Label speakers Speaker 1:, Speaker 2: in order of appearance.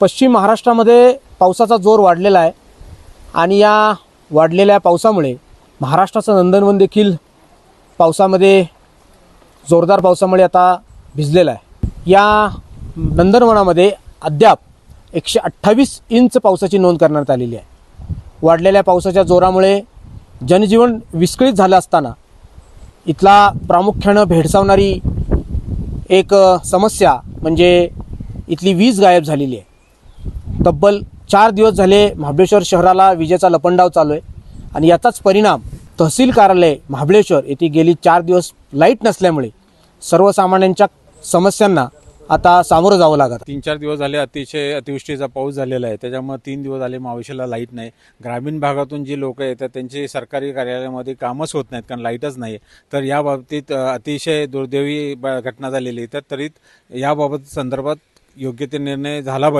Speaker 1: पश्चिम महाराष्ट्रामध्ये पावसाचा जोर वाढलेला आहे आणि या वाढलेल्या पावसामुळे महाराष्ट्राचं नंदनवन देखील पावसामध्ये जोरदार पावसामुळे आता भिजलेला आहे। या नंदनवनामध्ये अद्याप 128 इंच पावसाची नोंद करण्यात आलेली आहे। वाढलेल्या पावसाच्या जोरामुळे जनजीवन विस्कळीत झालं असताना इथला प्रामुख्याने भेडसावणारी एक समस्या म्हणजे इथली वीज गायब झालेली आहे। तब्बल 4 दिवस झाले महाबळेश्वर शहराला विजेचा लपंडाव चालू आहे आणि याचाच परिणाम तहसील कार्यालय महाबळेश्वर येथे गेली 4 दिवस लाईट नसल्यामुळे सर्वसामान्यांच्या समस्यांना आता सामोरं जावं लागत।
Speaker 2: 3-4 दिवस झाले अतिशय अतिवृष्टीचा पाऊस झालेला आहे, त्याच्यामुळे 3 दिवस झाले महाबळेश्वरला लाईट नाही। ग्रामीण भागातून जी लोक येतात त्यांची सरकारी कार्यालयामध्ये कामच होत नाहीत कारण लाईटच नाही। तर या बाबतीत अतिशय दुर्दैवी घटना झालेली आहे। तर तरी याबाबत संदर्भात योग्य ते निर्णय झाला पाहिजे।